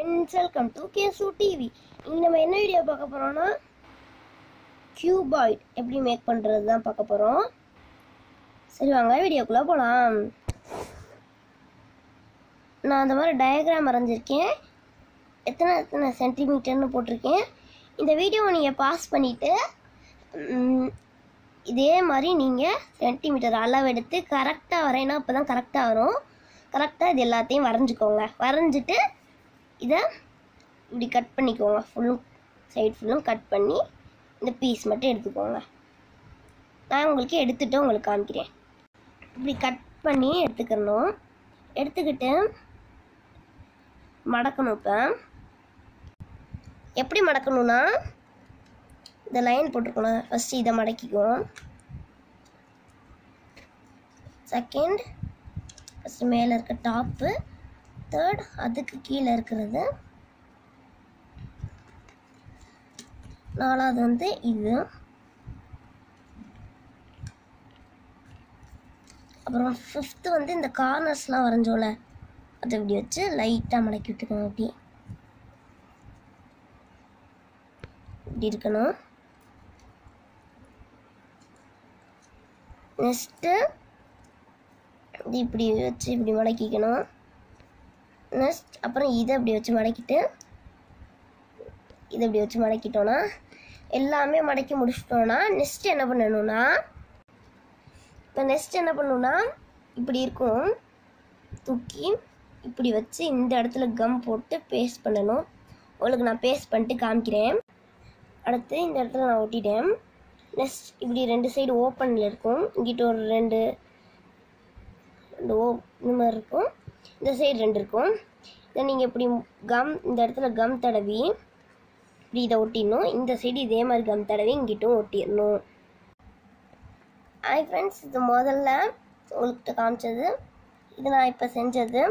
friends, welcome to KSU TV. இன்னைக்கு நம்ம என்ன வீடியோ பார்க்க போறோம்னா cuboid எப்படி மேக் பண்றது தான் பார்க்க போறோம். சரி வாங்க வீடியோக்குள்ள போலாம். நான் அந்த மாதிரி டயகிராம் வரைஞ்சிருக்கேன். எத்தனை சென்டிமீட்டர்னு போட்டிருக்கேன். இந்த வீடியோவை நீங்கள் பாஸ் பண்ணிவிட்டு இதே மாதிரி நீங்கள் சென்டிமீட்டர் அளவெடுத்து கரெக்டாக வரையினா அப்போ தான் கரெக்டாக வரும். கரெக்டாக இது எல்லாத்தையும் வரைஞ்சிக்கோங்க. வரைஞ்சிட்டு இதை இப்படி கட் பண்ணிக்கோங்க. சைடு ஃபுல்லும் கட் பண்ணி இந்த பீஸ் மட்டும் எடுத்துக்கோங்க. நான் உங்களுக்கு எடுத்துகிட்டு உங்களுக்கு காமிக்கிறேன். இப்படி கட் பண்ணி எடுத்துக்கணும். எடுத்துக்கிட்டு மடக்கணும். இப்போ எப்படி மடக்கணும்னா இந்த லைன் போட்டுக்கணும். ஃபஸ்ட்டு இதை மடக்கிக்குவோம். செகண்ட் ஃபஸ்ட்டு மேலே இருக்க டாப்பு. தேர்ட் அதுக்கு கீழே இருக்கிறது. நாலாவது வந்து இது. அப்புறம் ஃபிஃப்த்து வந்து இந்த கார்னர்ஸ்லாம் வரைஞ்சோல அதை இப்படி வச்சு லைட்டாக மடக்கி விட்டுக்கணும். இப்படி இருக்கணும். நெக்ஸ்ட்டு இது இப்படி வச்சு இப்படி மடக்கிக்கணும். நெக்ஸ்ட் அப்புறம் இதை இப்படி வச்சு மடக்கிட்டு இதை இப்படி வச்சு மடக்கிட்டோன்னா எல்லாமே மடக்கி முடிச்சிட்டோன்னா நெக்ஸ்ட் என்ன பண்ணணும்னா இப்படி இருக்கும். தூக்கி இப்படி வச்சு இந்த இடத்துல கம் போட்டு பேஸ்ட் பண்ணணும். உங்களுக்கு நான் பேஸ்ட் பண்ணிட்டு காமிக்கிறேன். அடுத்து இந்த இடத்துல நான் ஒட்டிட்டேன். நெக்ஸ்ட் இப்படி ரெண்டு சைடு ஓப்பனில் இருக்கும். இங்கிட்ட ஒரு ரெண்டு இந்த மாதிரி இருக்கும். இந்த சைடு ரெண்டு இருக்கும். இதை நீங்கள் இப்படி இந்த இடத்துல கம் தடவி இப்படி இதை ஒட்டிடணும். இந்த சைடு இதே மாதிரி கம் தடவி இங்கிட்டும் ஒட்டிடணும். ஹாய் ஃப்ரெண்ட்ஸ், இது முதல்ல உங்கள்கிட்ட காமிச்சது. இது நான் இப்போ செஞ்சது.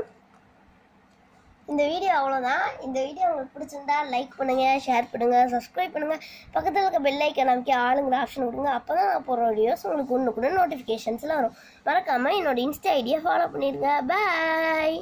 இந்த வீடியோ அவ்வளோதான். இந்த வீடியோ உங்களுக்கு பிடிச்சிருந்தா லைக் பண்ணுங்கள், ஷேர் பண்ணுங்கள், சப்ஸ்கிரைப் பண்ணுங்கள். பக்கத்தில் இருக்க பெல் ஐக்கான் அமைக்க ஆளுங்கிற ஆப்ஷன் கொடுங்க. அப்போ தான் நான் போகிற வீடியோஸ் உங்களுக்கு ஒன்று கூட நோட்டிஃபிகேஷன்ஸில் வரும். மறக்காமல் என்னோடய இன்ஸ்டா ஐடியை ஃபாலோ பண்ணிடுங்க. பாய்.